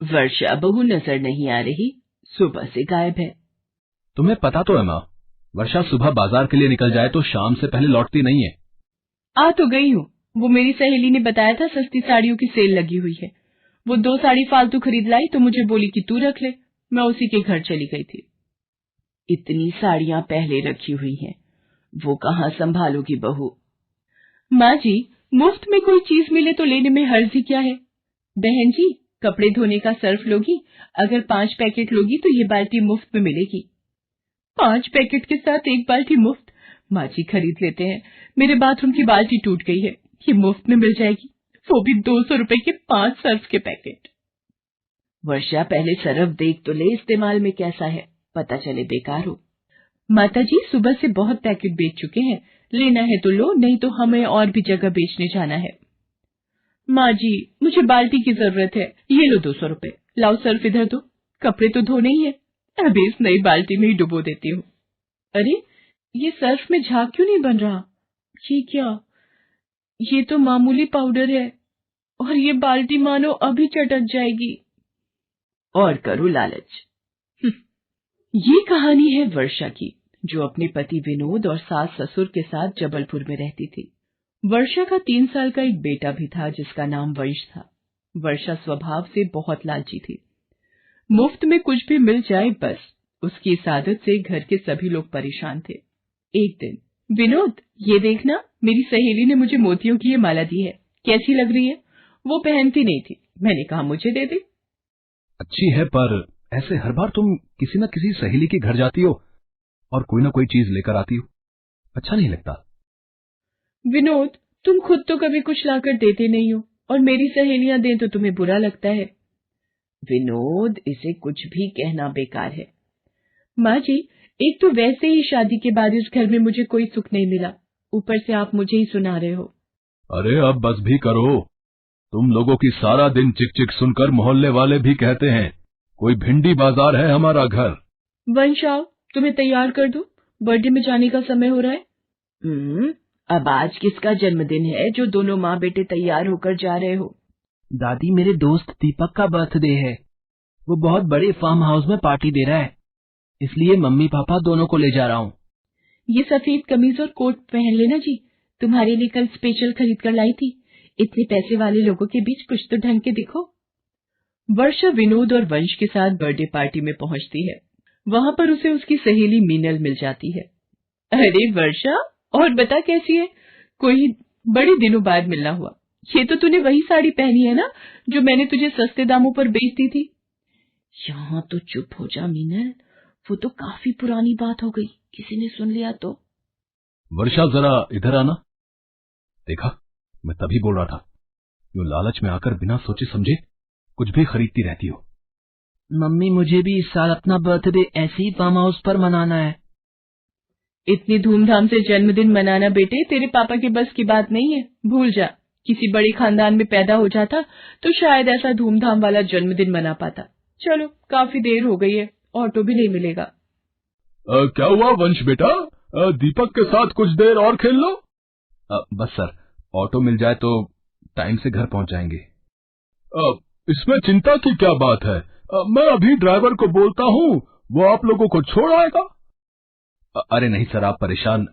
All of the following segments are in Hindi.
वर्षा बहू नजर नहीं आ रही, सुबह से गायब है। तुम्हें पता तो है माँ, वर्षा सुबह बाजार के लिए निकल जाए तो शाम से पहले लौटती नहीं है। आ तो गई हूँ, वो मेरी सहेली ने बताया था सस्ती साड़ियों की सेल लगी हुई है। वो 2 साड़ी फालतू खरीद लाई तो मुझे बोली कि तू रख ले। मैं उसी के घर चली गई थी। इतनी साड़ियां पहले रखी हुई हैं, वो कहाँ संभालोगी बहू? माँ जी, मुफ्त में कोई चीज मिले तो लेने में हर्ज ही क्या है? बहन जी, कपड़े धोने का सर्फ लोगी? अगर 5 पैकेट लोगी तो ये बाल्टी मुफ्त में मिलेगी। 5 पैकेट के साथ 1 बाल्टी मुफ्त? माँ जी खरीद लेते हैं, मेरे बाथरूम की बाल्टी टूट गई है, ये मुफ्त में मिल जाएगी, वो भी 200 रुपए के 5 सर्फ के पैकेट। वर्षा पहले सर्फ देख तो ले इस्तेमाल में कैसा है, पता चले बेकार हो। माताजी सुबह से बहुत पैकेट बेच चुके हैं, लेना है तो लो, नहीं तो हमें और भी जगह बेचने जाना है। माँ जी, मुझे बाल्टी की जरूरत है, ये लो 200 रुपए। लाओ सर्फ इधर दो, कपड़े तो धोने ही है, अभी इस नई बाल्टी में ही डुबो देती हूँ। अरे, ये सर्फ में झाग क्यों नहीं बन रहा? ये क्या? ये तो मामूली पाउडर है और ये बाल्टी मानो अभी चटक जाएगी। और करो लालच। ये कहानी है वर्षा की, जो अपने पति विनोद और सास ससुर के साथ जबलपुर में रहती थी। वर्षा का 3 साल का एक बेटा भी था जिसका नाम वंश था। वर्षा स्वभाव से बहुत लालची थी। मुफ्त में कुछ भी मिल जाए बस, उसकी इस आदत से घर के सभी लोग परेशान थे। एक दिन, विनोद, ये देखना, मेरी सहेली ने मुझे मोतियों की ये माला दी है, कैसी लग रही है? वो पहनती नहीं थी, मैंने कहा मुझे दे दे। अच्छी है, पर ऐसे हर बार तुम किसी न किसी सहेली के घर जाती हो और कोई ना कोई चीज लेकर आती हो, अच्छा नहीं लगता। विनोद, तुम खुद तो कभी कुछ लाकर देते नहीं हो, और मेरी सहेलियां दें तो तुम्हें बुरा लगता है। विनोद, इसे कुछ भी कहना बेकार है। माँ जी, एक तो वैसे ही शादी के बाद इस घर में मुझे कोई सुख नहीं मिला, ऊपर से आप मुझे ही सुना रहे हो। अरे अब बस भी करो, तुम लोगों की सारा दिन चिक चिक सुनकर मोहल्ले वाले भी कहते हैं कोई भिंडी बाजार है हमारा घर। वंश आओ, तुम्हें तैयार कर दूं, बर्थडे में जाने का समय हो रहा है। अब आज किसका जन्मदिन है जो दोनों माँ बेटे तैयार होकर जा रहे हो? दादी, मेरे दोस्त दीपक का बर्थडे है, वो बहुत बड़े फार्म हाउस में पार्टी दे रहा है, इसलिए मम्मी पापा दोनों को ले जा रहा हूँ। ये सफेद कमीज और कोट पहन लेना जी, तुम्हारे लिए कल स्पेशल खरीद कर लाई थी। इतने पैसे वाले लोगों के बीच कुछ तो ढंग के दिखो। वर्षा विनोद और वंश के साथ बर्थडे पार्टी में पहुंचती है। वहां पर उसे उसकी सहेली मीनल मिल जाती है। अरे वर्षा, और बता कैसी है? कोई बड़े दिनों बाद मिलना हुआ। ये तो तूने वही साड़ी पहनी है ना जो मैंने तुझे सस्ते दामों पर बेच दी थी? यहाँ तो चुप हो जा मीनल, वो तो काफी पुरानी बात हो गई, किसी ने सुन लिया तो। वर्षा जरा इधर आना। देखा, मैं तभी बोल रहा था, यूं लालच में आकर बिना सोचे समझे कुछ भी खरीदती रहती हो। मम्मी, मुझे भी इस साल अपना बर्थडे ऐसे ही फार्म हाउस पर मनाना है। इतनी धूमधाम से जन्मदिन मनाना बेटे तेरे पापा के बस की बात नहीं है, भूल जा। किसी बड़े खानदान में पैदा हो जाता तो शायद ऐसा धूमधाम वाला जन्मदिन मना पाता। चलो, काफी देर हो गई है, ऑटो भी नहीं मिलेगा। क्या हुआ वंश बेटा, दीपक के साथ कुछ देर और खेल लो। बस सर, ऑटो मिल जाए तो टाइम से घर पहुंच जाएंगे। इसमें चिंता की क्या बात है, मैं अभी ड्राइवर को बोलता हूँ, वो आप लोगों को छोड़ आएगा। अरे नहीं सर, आप परेशान।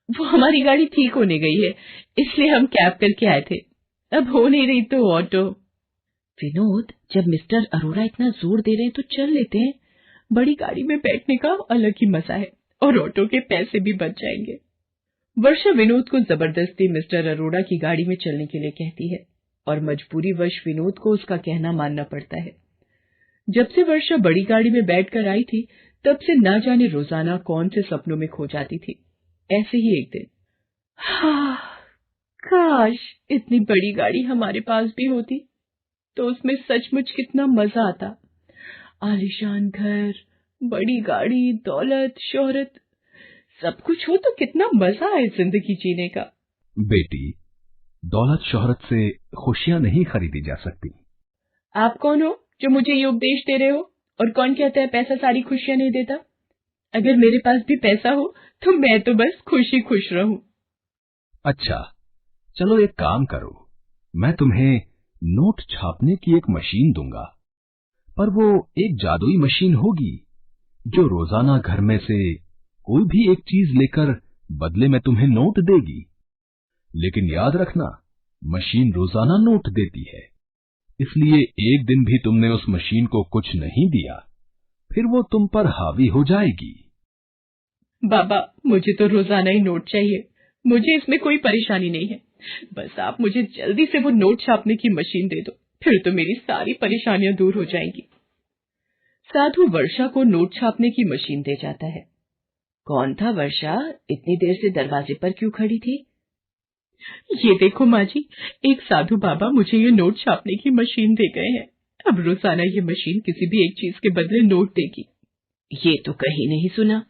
वो हमारी गाड़ी ठीक होने गई है, इसलिए हम कैब करके आए थे, अब हो नहीं रही तो ऑटो। विनोद, जब मिस्टर अरोड़ा इतना जोर दे रहे हैं तो चल लेते हैं, बड़ी गाड़ी में बैठने का अलग ही मजा है और ऑटो के पैसे भी बच जाएंगे। वर्षा विनोद को जबरदस्ती मिस्टर अरोड़ा की गाड़ी में चलने के लिए कहती है और मजबूरीवश विनोद को उसका कहना मानना पड़ता है। जब से वर्षा बड़ी गाड़ी में बैठकर आई थी, तब से ना जाने रोजाना कौन से सपनों में खो जाती थी। ऐसे ही एक दिन, काश इतनी बड़ी गाड़ी हमारे पास भी होती तो उसमें सचमुच कितना मजा आता। आलीशान घर, बड़ी गाड़ी, दौलत, शोहरत, सब कुछ हो तो कितना मजा आए जिंदगी जीने का। बेटी, दौलत शोहरत से खुशियां नहीं खरीदी जा सकती। आप कौन हो जो मुझे ये उपदेश दे रहे हो? और कौन कहता है पैसा सारी खुशियां नहीं देता? अगर मेरे पास भी पैसा हो तो मैं तो बस खुश ही खुश रहूं। अच्छा, चलो एक काम करो, मैं तुम्हें नोट छापने की एक मशीन दूंगा, पर वो एक जादुई मशीन होगी जो रोजाना घर में से कोई भी एक चीज लेकर बदले में तुम्हें नोट देगी। लेकिन याद रखना, मशीन रोजाना नोट देती है, इसलिए एक दिन भी तुमने उस मशीन को कुछ नहीं दिया, फिर वो तुम पर हावी हो जाएगी। बाबा, मुझे तो रोजाना ही नोट चाहिए। मुझे इसमें कोई परेशानी नहीं है। बस आप मुझे जल्दी से वो नोट छापने की मशीन दे दो, फिर तो मेरी सारी परेशानियां दूर हो जाएंगी। साधु वर्षा को नोट छापने की मशीन दे जाता है। कौन था वर्षा? इतनी देर से दरवाजे पर क्यों खड़ी थी? ये देखो माँ जी, एक साधु बाबा मुझे ये नोट छापने की मशीन दे गए हैं। अब रोजाना ये मशीन किसी भी एक चीज के बदले नोट देगी। ये तो कहीं नहीं सुना।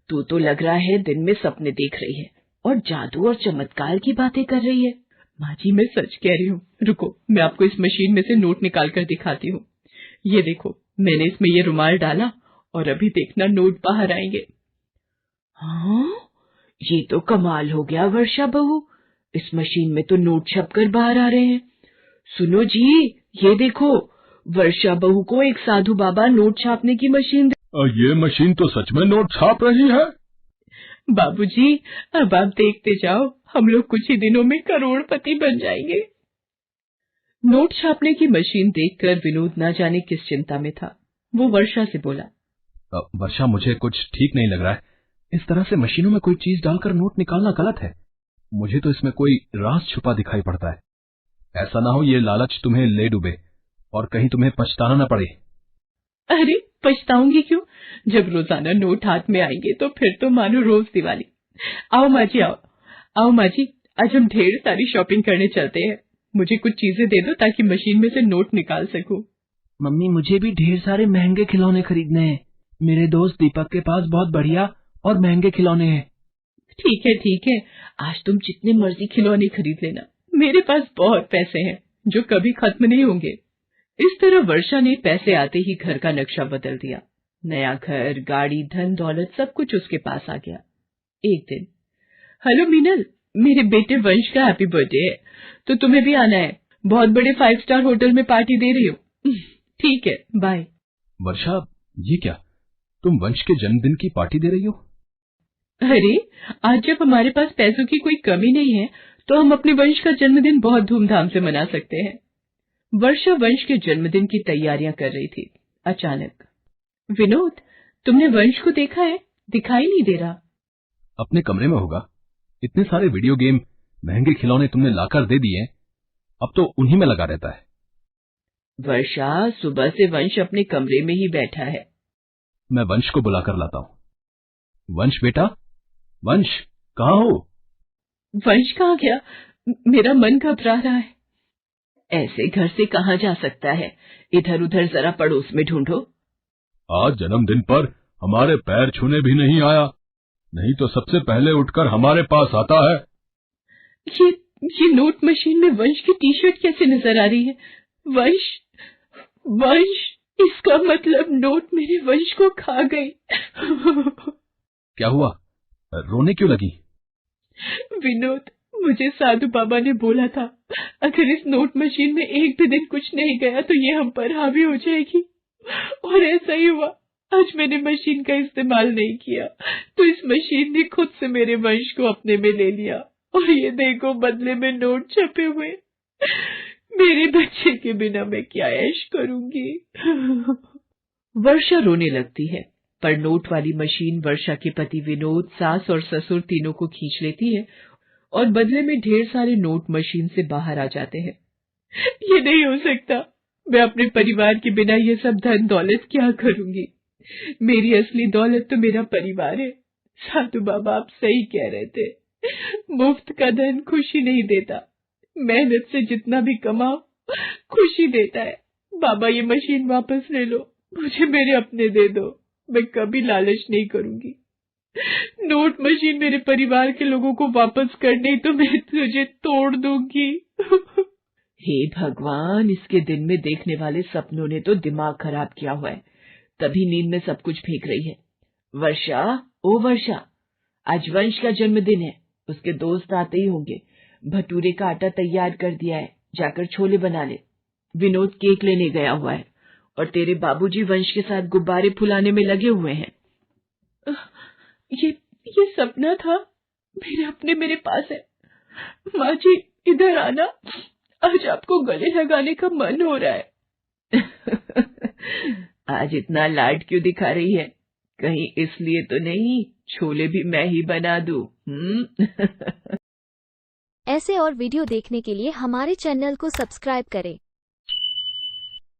तू तो लग रहा है दिन में सपने देख रही है और जादू और चमत्कार की बातें कर रही है। माँ जी, मैं सच कह रही हूँ। रुको, मैं आपको इस मशीन में से नोट निकाल कर दिखाती हूँ। ये देखो, मैंने इसमें ये रुमाल डाला और अभी देखना नोट बाहर आएंगे। हाँ, ये तो कमाल हो गया वर्षा बहू। इस मशीन में तो नोट छपकर बाहर आ रहे हैं। सुनो जी, ये देखो, वर्षा बहू को एक साधु बाबा नोट छापने की मशीन ये मशीन तो सच में नोट छाप रही है। बाबूजी, अब आप देखते जाओ, हम लोग कुछ ही दिनों में करोड़पति बन जाएंगे। नोट छापने की मशीन देखकर विनोद न जाने किस चिंता में था। वो वर्षा से बोला, वर्षा, मुझे कुछ ठीक नहीं लग रहा है। इस तरह से मशीनों में कोई चीज डालकर नोट निकालना गलत है। मुझे तो इसमें कोई राज छुपा दिखाई पड़ता है। ऐसा ना हो ये लालच तुम्हें ले डूबे और कहीं तुम्हें पछताना न पड़े। अरे, पछताऊंगी क्यों? जब रोजाना नोट हाथ में आएंगे तो फिर तो मानो रोज दिवाली। आओ माँ जी, आओ माँ जी, आज हम ढेर सारी शॉपिंग करने चलते हैं। मुझे कुछ चीजें दे दो ताकि मशीन में से नोट निकाल सकूं। मम्मी, मुझे भी ढेर सारे महंगे खिलौने खरीदने हैं। मेरे दोस्त दीपक के पास बहुत बढ़िया और महंगे खिलौने हैं। ठीक है, आज तुम जितने मर्जी खिलौने खरीद लेना। मेरे पास बहुत पैसे हैं जो कभी खत्म नहीं होंगे। इस तरह वर्षा ने पैसे आते ही घर का नक्शा बदल दिया। नया घर, गाड़ी, धन दौलत सब कुछ उसके पास आ गया। एक दिन, हेलो मीनल, मेरे बेटे वंश का हैप्पी बर्थडे है, तो तुम्हें भी आना है। बहुत बड़े 5 स्टार होटल में पार्टी दे रही हूँ। ठीक है, बाय। वर्षा, ये क्या, तुम वंश के जन्मदिन की पार्टी दे रही हो? अरे, आज जब हमारे पास पैसों की कोई कमी नहीं है तो हम अपने वंश का जन्मदिन बहुत धूमधाम से मना सकते हैं। वर्षा वंश के जन्मदिन की तैयारियां कर रही थी। अचानक, विनोद, तुमने वंश को देखा है? दिखाई नहीं दे रहा। अपने कमरे में होगा। इतने सारे वीडियो गेम, महंगे खिलौने तुमने लाकर दे दिए, अब तो उन्हीं में लगा रहता है। वर्षा, सुबह से वंश अपने कमरे में ही बैठा है। मैं वंश को बुलाकर लाता हूँ। वंश बेटा, वंश, कहाँ हो? वंश कहाँ गया? मेरा मन घबरा रहा है। ऐसे घर से कहाँ जा सकता है? इधर उधर जरा पड़ोस में ढूंढो। आज जन्मदिन पर हमारे पैर छूने भी नहीं आया, नहीं तो सबसे पहले उठकर हमारे पास आता है। ये नोट मशीन में वंश की टी शर्ट कैसे नजर आ रही है? वंश, वंश, इसका मतलब नोट मेरे वंश को खा गई। क्या हुआ, रोने क्यों लगी? विनोद, मुझे साधु बाबा ने बोला था, अगर इस नोट मशीन में एक भी दिन कुछ नहीं गया तो ये हम पर हावी हो जाएगी, और ऐसा ही हुआ। आज मैंने मशीन का इस्तेमाल नहीं किया तो इस मशीन ने खुद से मेरे वंश को अपने में ले लिया, और ये देखो बदले में नोट छपे हुए। मेरे बच्चे के बिना मैं क्या ऐश करूंगी। वर्षा रोने लगती है, पर नोट वाली मशीन वर्षा के पति विनोद, सास और ससुर तीनों को खींच लेती है और बदले में ढेर सारे नोट मशीन से बाहर आ जाते हैं। ये नहीं हो सकता, मैं अपने परिवार के बिना ये सब धन दौलत क्या करूंगी। मेरी असली दौलत तो मेरा परिवार है। साधु बाबा आप सही कह रहे थे, मुफ्त का धन खुशी नहीं देता, मेहनत से जितना भी कमाओ खुशी देता है। बाबा ये मशीन वापस ले लो, मुझे मेरे अपने दे दो, मैं कभी लालच नहीं करूंगी। नोट मशीन मेरे परिवार के लोगों को वापस कर, नहीं तो मैं तुझे तोड़ दूंगी। हे भगवान, इसके दिन में देखने वाले सपनों ने तो दिमाग खराब किया हुआ है, तभी नींद में सब कुछ फेंक रही है। वर्षा, ओ वर्षा, आज वंश का जन्मदिन है, उसके दोस्त आते ही होंगे। भटूरे का आटा तैयार कर दिया है, जाकर छोले बना ले। विनोद केक लेने गया हुआ है और तेरे बाबूजी वंश के साथ गुब्बारे फुलाने में लगे हुए हैं। ये सपना था, मेरे अपने मेरे पास है। माँ जी इधर आना, आज आपको गले लगाने का मन हो रहा है। आज इतना लाड क्यों दिखा रही है? कहीं इसलिए तो नहीं छोले भी मैं ही बना दूं? ऐसे और वीडियो देखने के लिए हमारे चैनल को सब्सक्राइब करें।